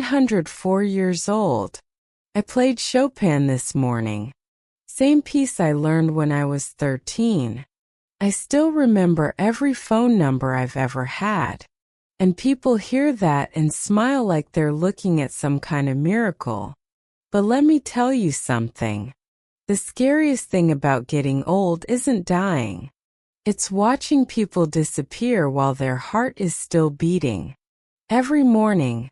104 years old. I played Chopin this morning. Same piece I learned when I was 13. I still remember every phone number I've ever had. And people hear that and smile like they're looking at some kind of miracle. But let me tell you something. The scariest thing about getting old isn't dying. It's watching people disappear while their heart is still beating. Every morning,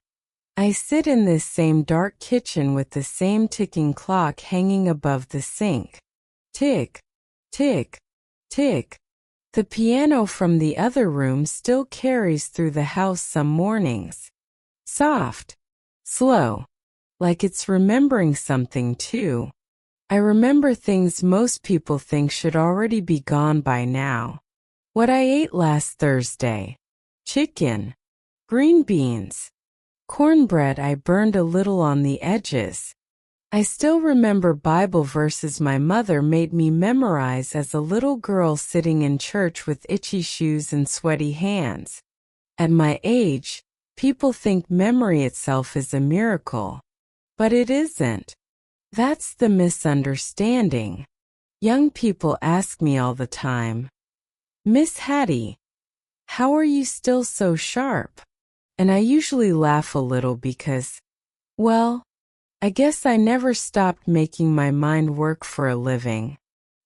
I sit in this same dark kitchen with the same ticking clock hanging above the sink. Tick, tick, tick. The piano from the other room still carries through the house some mornings. Soft, slow, like it's remembering something too. I remember things most people think should already be gone by now. What I ate last Thursday. Chicken, green beans, cornbread I burned a little on the edges. I still remember Bible verses my mother made me memorize as a little girl sitting in church with itchy shoes and sweaty hands. At my age, people think memory itself is a miracle. But it isn't. That's the misunderstanding. Young people ask me all the time, "Miss Hattie, how are you still so sharp?" And I usually laugh a little because, well, I guess I never stopped making my mind work for a living.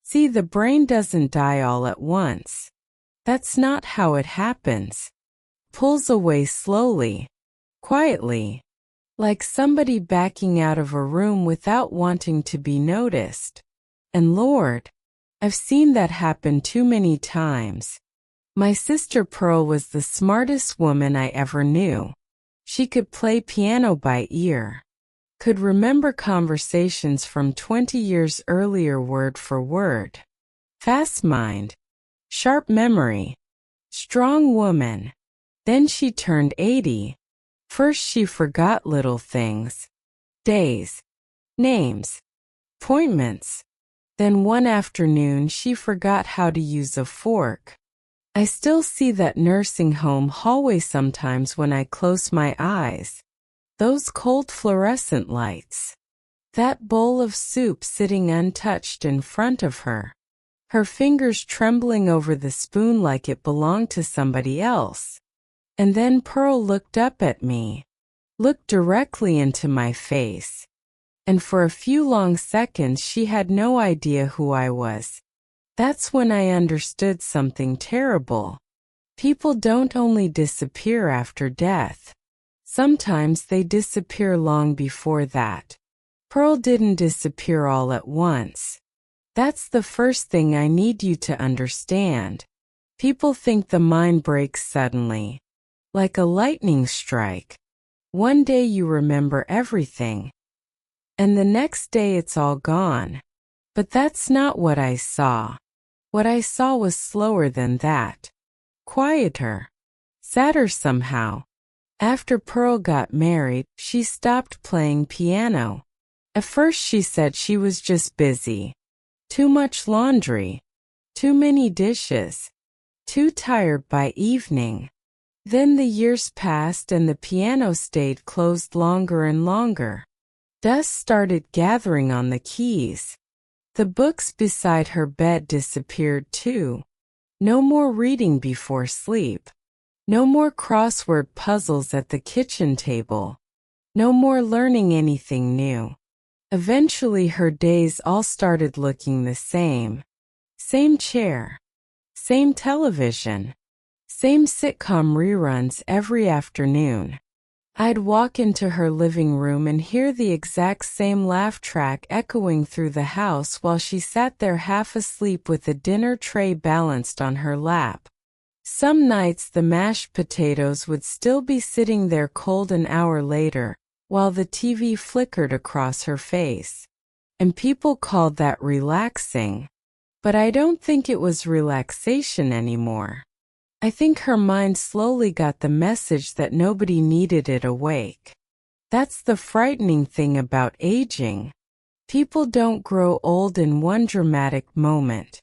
See, the brain doesn't die all at once. That's not how it happens. Pulls away slowly, quietly, like somebody backing out of a room without wanting to be noticed. And Lord, I've seen that happen too many times. My sister Pearl was the smartest woman I ever knew. She could play piano by ear. Could remember conversations from 20 years earlier word for word. Fast mind. Sharp memory. Strong woman. Then she turned 80. First she forgot little things. Days. Names. Appointments. Then one afternoon she forgot how to use a fork. I still see that nursing home hallway sometimes when I close my eyes. Those cold fluorescent lights. That bowl of soup sitting untouched in front of her. Her fingers trembling over the spoon like it belonged to somebody else. And then Pearl looked up at me. Looked directly into my face. And for a few long seconds she had no idea who I was. That's when I understood something terrible. People don't only disappear after death. Sometimes they disappear long before that. Pearl didn't disappear all at once. That's the first thing I need you to understand. People think the mind breaks suddenly. Like a lightning strike. One day you remember everything. And the next day it's all gone. But that's not what I saw. What I saw was slower than that. Quieter. Sadder somehow. After Pearl got married, she stopped playing piano. At first she said she was just busy. Too much laundry. Too many dishes. Too tired by evening. Then the years passed and the piano stayed closed longer and longer. Dust started gathering on the keys. The books beside her bed disappeared too. No more reading before sleep. No more crossword puzzles at the kitchen table. No more learning anything new. Eventually her days all started looking the same. Same chair. Same television. Same sitcom reruns every afternoon. I'd walk into her living room and hear the exact same laugh track echoing through the house while she sat there half asleep with a dinner tray balanced on her lap. Some nights the mashed potatoes would still be sitting there cold an hour later, while the TV flickered across her face. And people called that relaxing. But I don't think it was relaxation anymore. I think her mind slowly got the message that nobody needed it awake. That's the frightening thing about aging. People don't grow old in one dramatic moment.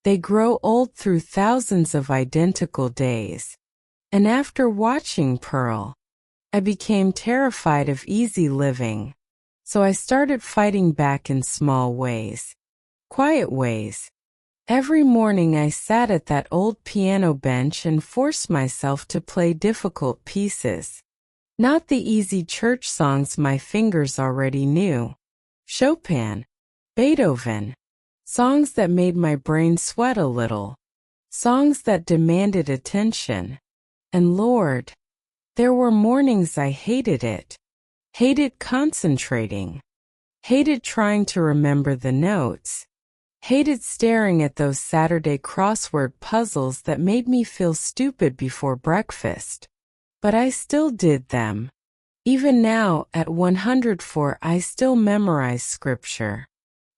They grow old through thousands of identical days. And after watching Pearl, I became terrified of easy living. So I started fighting back in small ways. Quiet ways. Every morning I sat at that old piano bench and forced myself to play difficult pieces. Not the easy church songs my fingers already knew. Chopin, Beethoven. Songs that made my brain sweat a little. Songs that demanded attention. And Lord, there were mornings I hated it. Hated concentrating. Hated trying to remember the notes. Hated staring at those Saturday crossword puzzles that made me feel stupid before breakfast. But I still did them. Even now, at 104, I still memorize scripture.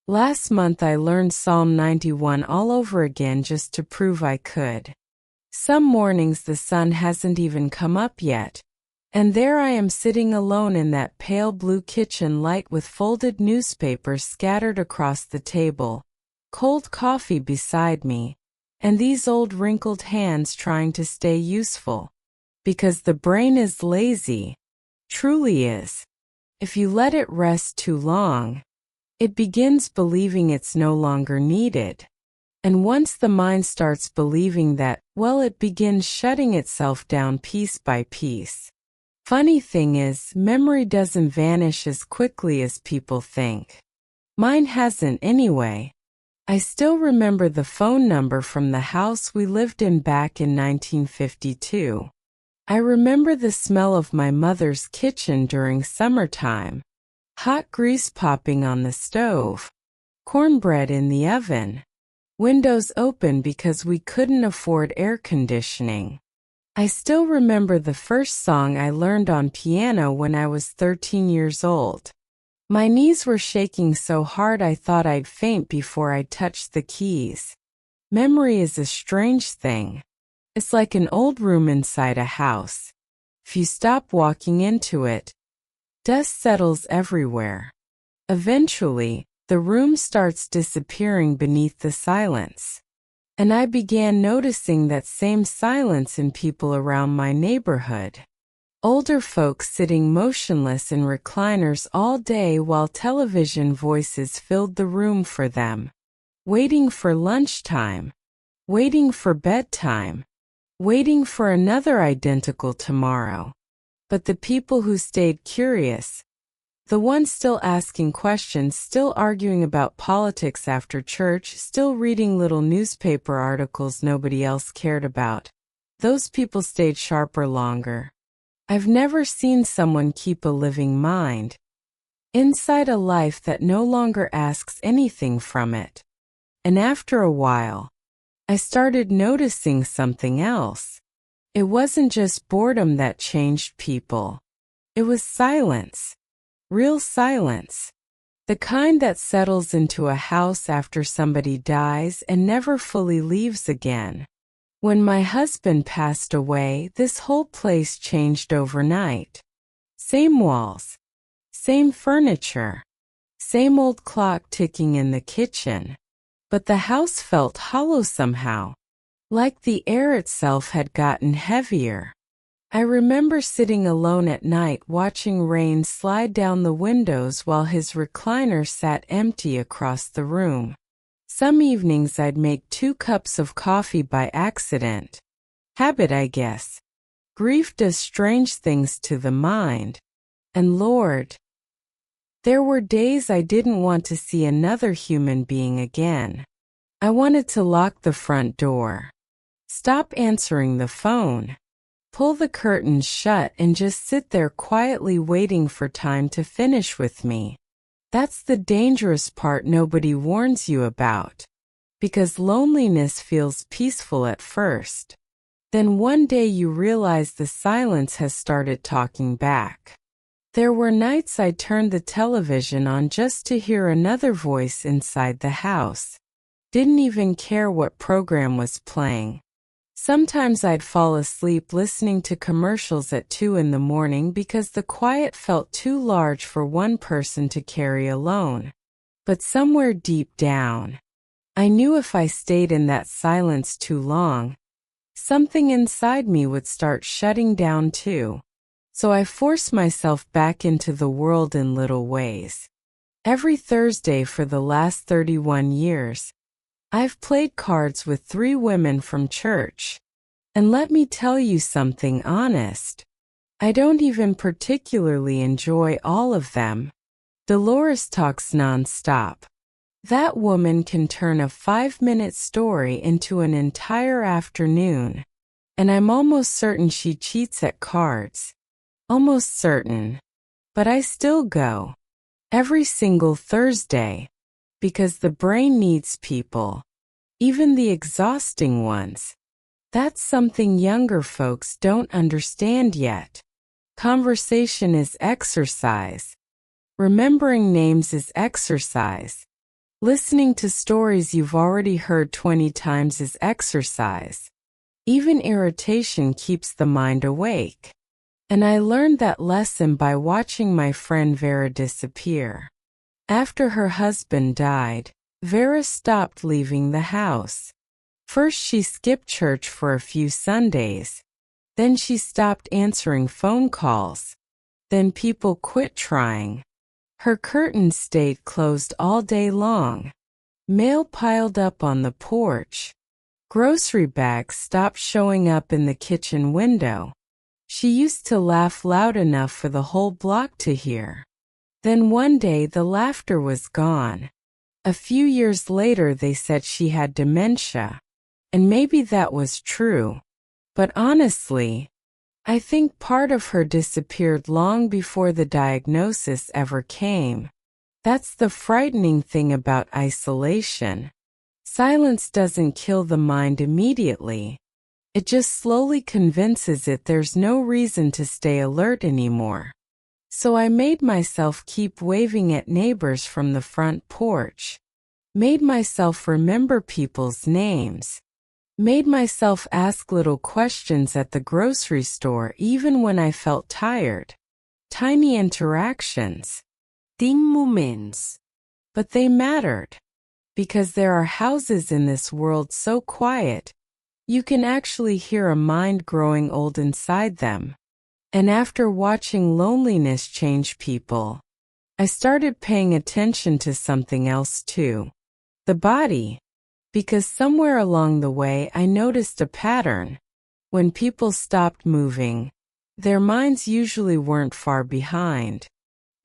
Last month I learned Psalm 91 all over again just to prove I could. Some mornings the sun hasn't even come up yet. And there I am sitting alone in that pale blue kitchen light with folded newspapers scattered across the table, cold coffee beside me, and these old wrinkled hands trying to stay useful. Because the brain is lazy. Truly is. If you let it rest too long, it begins believing it's no longer needed. And once the mind starts believing that, well, it begins shutting itself down piece by piece. Funny thing is, memory doesn't vanish as quickly as people think. Mine hasn't anyway. I still remember the phone number from the house we lived in back in 1952. I remember the smell of my mother's kitchen during summertime. Hot grease popping on the stove. Cornbread in the oven. Windows open because we couldn't afford air conditioning. I still remember the first song I learned on piano when I was 13 years old. My knees were shaking so hard I thought I'd faint before I touched the keys. Memory is a strange thing. It's like an old room inside a house. If you stop walking into it, dust settles everywhere. Eventually, the room starts disappearing beneath the silence. And I began noticing that same silence in people around my neighborhood. Older folks sitting motionless in recliners all day while television voices filled the room for them. Waiting for lunchtime. Waiting for bedtime. Waiting for another identical tomorrow. But the people who stayed curious, the ones still asking questions, still arguing about politics after church, still reading little newspaper articles nobody else cared about, those people stayed sharper longer. I've never seen someone keep a living mind inside a life that no longer asks anything from it. And after a while, I started noticing something else. It wasn't just boredom that changed people. It was silence. Real silence. The kind that settles into a house after somebody dies and never fully leaves again. When my husband passed away, this whole place changed overnight. Same walls. Same furniture. Same old clock ticking in the kitchen. But the house felt hollow somehow. Like the air itself had gotten heavier. I remember sitting alone at night watching rain slide down the windows while his recliner sat empty across the room. Some evenings I'd make 2 cups of coffee by accident. Habit, I guess. Grief does strange things to the mind. And Lord, there were days I didn't want to see another human being again. I wanted to lock the front door. Stop answering the phone. Pull the curtains shut and just sit there quietly waiting for time to finish with me. That's the dangerous part nobody warns you about. Because loneliness feels peaceful at first. Then one day you realize the silence has started talking back. There were nights I turned the television on just to hear another voice inside the house. Didn't even care what program was playing. Sometimes I'd fall asleep listening to commercials at 2 in the morning because the quiet felt too large for one person to carry alone. But somewhere deep down, I knew if I stayed in that silence too long, something inside me would start shutting down too. So I force myself back into the world in little ways. Every Thursday for the last 31 years, I've played cards with 3 women from church. And let me tell you something honest. I don't even particularly enjoy all of them. Dolores talks nonstop. That woman can turn a 5-minute story into an entire afternoon. And I'm almost certain she cheats at cards. Almost certain. But I still go. Every single Thursday. Because the brain needs people. Even the exhausting ones. That's something younger folks don't understand yet. Conversation is exercise. Remembering names is exercise. Listening to stories you've already heard 20 times is exercise. Even irritation keeps the mind awake. And I learned that lesson by watching my friend Vera disappear. After her husband died, Vera stopped leaving the house. First she skipped church for a few Sundays. Then she stopped answering phone calls. Then people quit trying. Her curtains stayed closed all day long. Mail piled up on the porch. Grocery bags stopped showing up in the kitchen window. She used to laugh loud enough for the whole block to hear. Then one day the laughter was gone. A few years later they said she had dementia. And maybe that was true. But honestly, I think part of her disappeared long before the diagnosis ever came. That's the frightening thing about isolation. Silence doesn't kill the mind immediately. It just slowly convinces it there's no reason to stay alert anymore. So I made myself keep waving at neighbors from the front porch. Made myself remember people's names. Made myself ask little questions at the grocery store even when I felt tired. Tiny interactions. Ding moments. But they mattered. Because there are houses in this world so quiet, you can actually hear a mind growing old inside them. And after watching loneliness change people, I started paying attention to something else too. The body. Because somewhere along the way I noticed a pattern. When people stopped moving, their minds usually weren't far behind.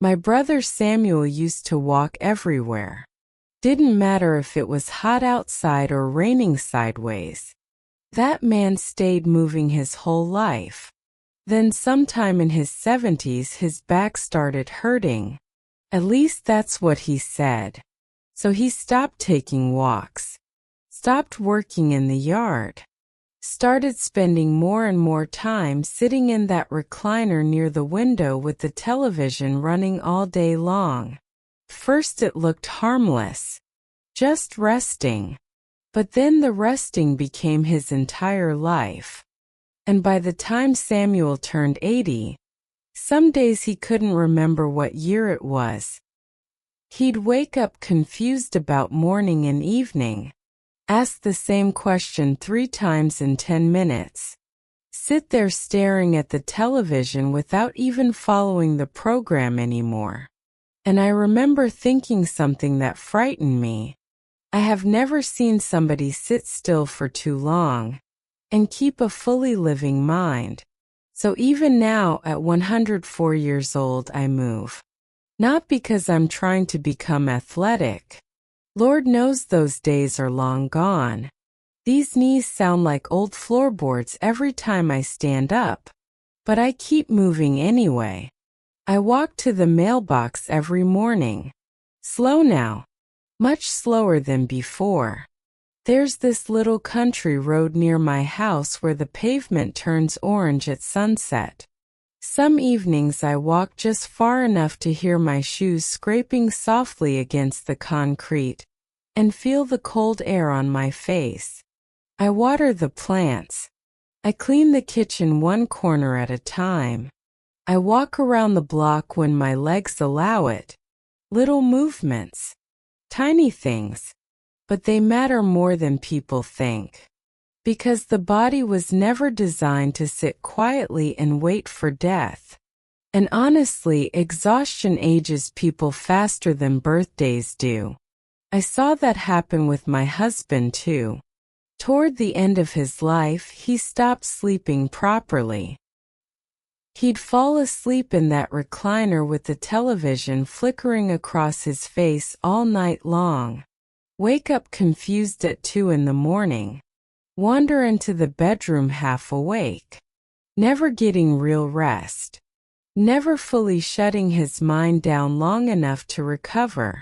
My brother Samuel used to walk everywhere. Didn't matter if it was hot outside or raining sideways. That man stayed moving his whole life. Then sometime in his 70s his back started hurting. At least that's what he said. So he stopped taking walks. Stopped working in the yard. Started spending more and more time sitting in that recliner near the window with the television running all day long. First it looked harmless. Just resting. But then the resting became his entire life. And by the time Samuel turned 80, some days he couldn't remember what year it was. He'd wake up confused about morning and evening. Ask the same question 3 times in 10 minutes. Sit there staring at the television without even following the program anymore. And I remember thinking something that frightened me. I have never seen somebody sit still for too long and keep a fully living mind. So even now at 104 years old I move. Not because I'm trying to become athletic. Lord knows those days are long gone. These knees sound like old floorboards every time I stand up. But I keep moving anyway. I walk to the mailbox every morning. Slow now. Much slower than before. There's this little country road near my house where the pavement turns orange at sunset. Some evenings I walk just far enough to hear my shoes scraping softly against the concrete and feel the cold air on my face. I water the plants. I clean the kitchen one corner at a time. I walk around the block when my legs allow it. Little movements. Tiny things. But they matter more than people think. Because the body was never designed to sit quietly and wait for death. And honestly, exhaustion ages people faster than birthdays do. I saw that happen with my husband too. Toward the end of his life, he stopped sleeping properly. He'd fall asleep in that recliner with the television flickering across his face all night long. Wake up confused at 2 in the morning. Wander into the bedroom half awake. Never getting real rest. Never fully shutting his mind down long enough to recover.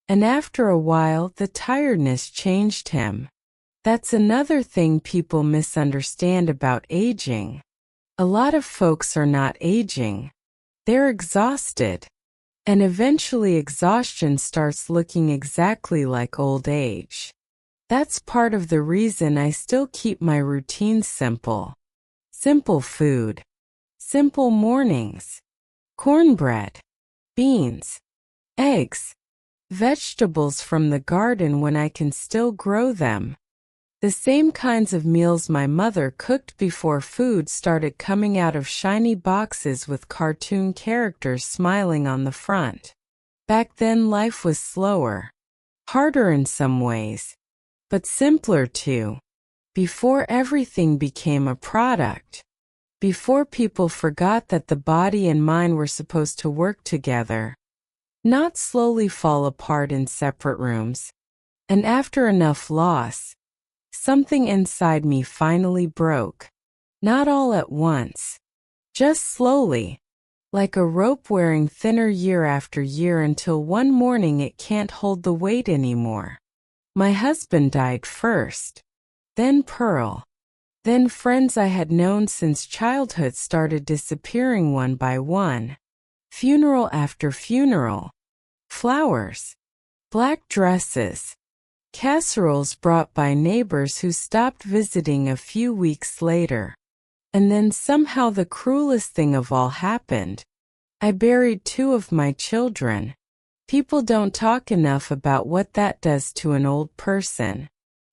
And after a while, the tiredness changed him. That's another thing people misunderstand about aging. A lot of folks are not aging. They're exhausted. And eventually exhaustion starts looking exactly like old age. That's part of the reason I still keep my routine simple. Simple food. Simple mornings. Cornbread. Beans. Eggs. Vegetables from the garden when I can still grow them. The same kinds of meals my mother cooked before food started coming out of shiny boxes with cartoon characters smiling on the front. Back then life was slower. Harder in some ways. But simpler too. Before everything became a product. Before people forgot that the body and mind were supposed to work together. Not slowly fall apart in separate rooms. And after enough loss, something inside me finally broke. Not all at once. Just slowly. Like a rope wearing thinner year after year until one morning it can't hold the weight anymore. My husband died first. Then Pearl. Then friends I had known since childhood started disappearing one by one. Funeral after funeral. Flowers. Black dresses. Casseroles brought by neighbors who stopped visiting a few weeks later. And then somehow the cruelest thing of all happened. I buried 2 of my children. People don't talk enough about what that does to an old person.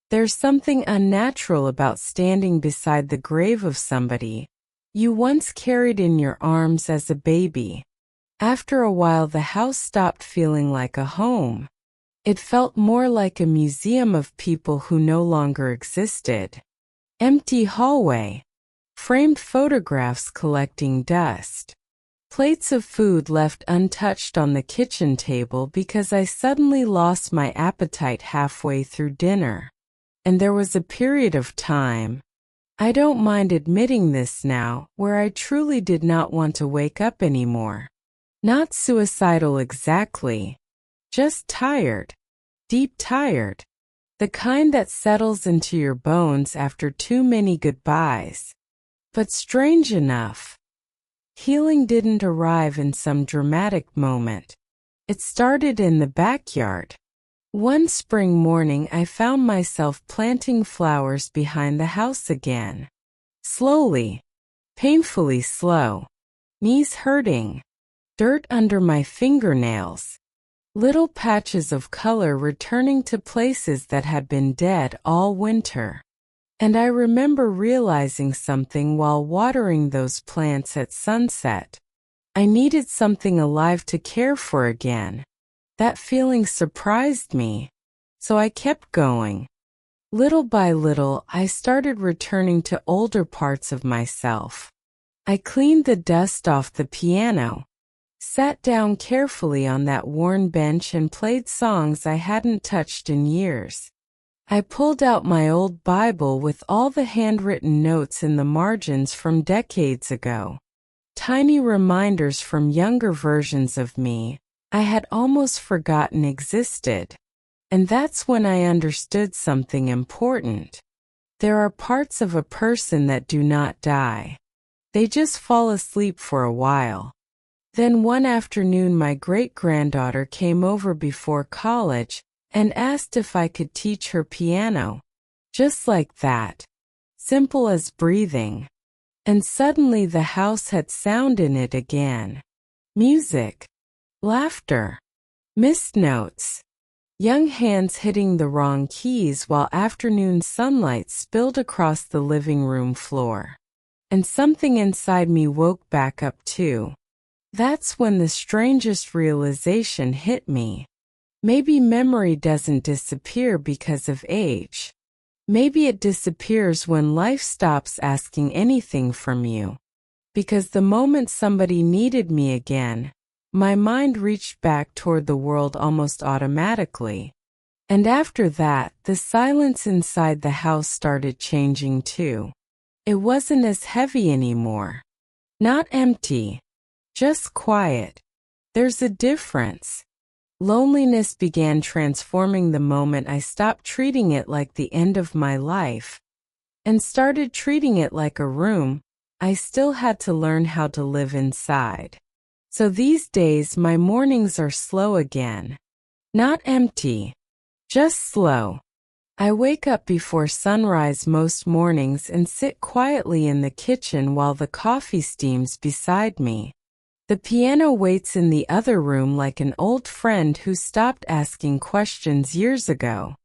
There's something unnatural about standing beside the grave of somebody you once carried in your arms as a baby. After a while, the house stopped feeling like a home. It felt more like a museum of people who no longer existed. Empty hallway. Framed photographs collecting dust. Plates of food left untouched on the kitchen table because I suddenly lost my appetite halfway through dinner. And there was a period of time, I don't mind admitting this now, where I truly did not want to wake up anymore. Not suicidal exactly. Just tired. Deep tired. The kind that settles into your bones after too many goodbyes. But strange enough, healing didn't arrive in some dramatic moment. It started in the backyard. One spring morning I found myself planting flowers behind the house again. Slowly. Painfully slow. Knees hurting. Dirt under my fingernails. Little patches of color returning to places that had been dead all winter. And I remember realizing something while watering those plants at sunset. I needed something alive to care for again. That feeling surprised me. So I kept going. Little by little, I started returning to older parts of myself. I cleaned the dust off the piano. Sat down carefully on that worn bench and played songs I hadn't touched in years. I pulled out my old Bible with all the handwritten notes in the margins from decades ago. Tiny reminders from younger versions of me I had almost forgotten existed. And that's when I understood something important. There are parts of a person that do not die. They just fall asleep for a while. Then one afternoon my great-granddaughter came over before college and asked if I could teach her piano. Just like that. Simple as breathing. And suddenly the house had sound in it again. Music. Laughter. Missed notes. Young hands hitting the wrong keys while afternoon sunlight spilled across the living room floor. And something inside me woke back up too. That's when the strangest realization hit me. Maybe memory doesn't disappear because of age. Maybe it disappears when life stops asking anything from you. Because the moment somebody needed me again, my mind reached back toward the world almost automatically. And after that, the silence inside the house started changing too. It wasn't as heavy anymore. Not empty. Just quiet. There's a difference. Loneliness began transforming the moment I stopped treating it like the end of my life and started treating it like a room I still had to learn how to live inside. So these days my mornings are slow again. Not empty. Just slow. I wake up before sunrise most mornings and sit quietly in the kitchen while the coffee steams beside me. The piano waits in the other room like an old friend who stopped asking questions years ago.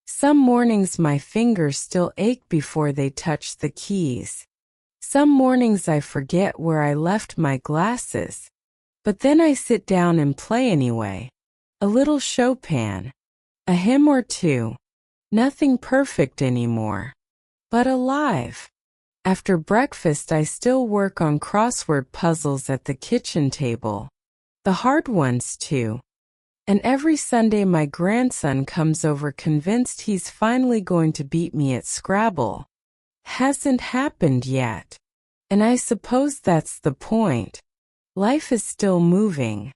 Some mornings my fingers still ache before they touch the keys. Some mornings I forget where I left my glasses. But then I sit down and play anyway. A little Chopin. A hymn or two. Nothing perfect anymore. But alive. After breakfast I still work on crossword puzzles at the kitchen table. The hard ones too. And every Sunday my grandson comes over convinced he's finally going to beat me at Scrabble. Hasn't happened yet. And I suppose that's the point. Life is still moving.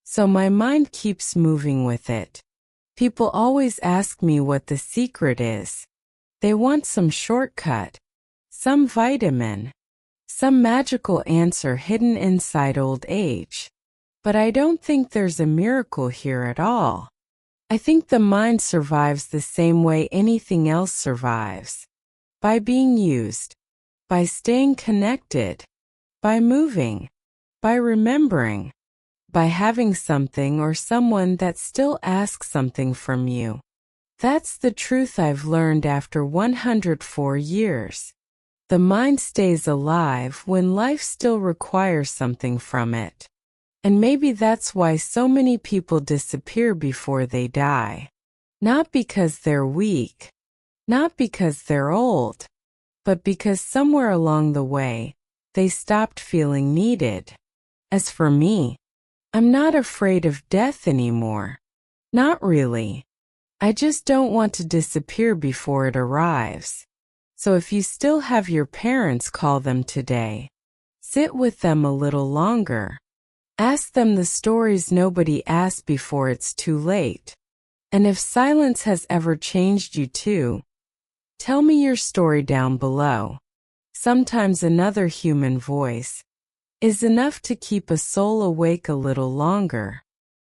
So my mind keeps moving with it. People always ask me what the secret is. They want some shortcut, some vitamin, some magical answer hidden inside old age. But I don't think there's a miracle here at all. I think the mind survives the same way anything else survives. By being used. By staying connected. By moving. By remembering. By having something or someone that still asks something from you. That's the truth I've learned after 104 years. The mind stays alive when life still requires something from it. And maybe that's why so many people disappear before they die. Not because they're weak. Not because they're old. But because somewhere along the way, they stopped feeling needed. As for me, I'm not afraid of death anymore. Not really. I just don't want to disappear before it arrives. So if you still have your parents, call them today. Sit with them a little longer. Ask them the stories nobody asked before it's too late. And if silence has ever changed you too, tell me your story down below. Sometimes another human voice is enough to keep a soul awake a little longer.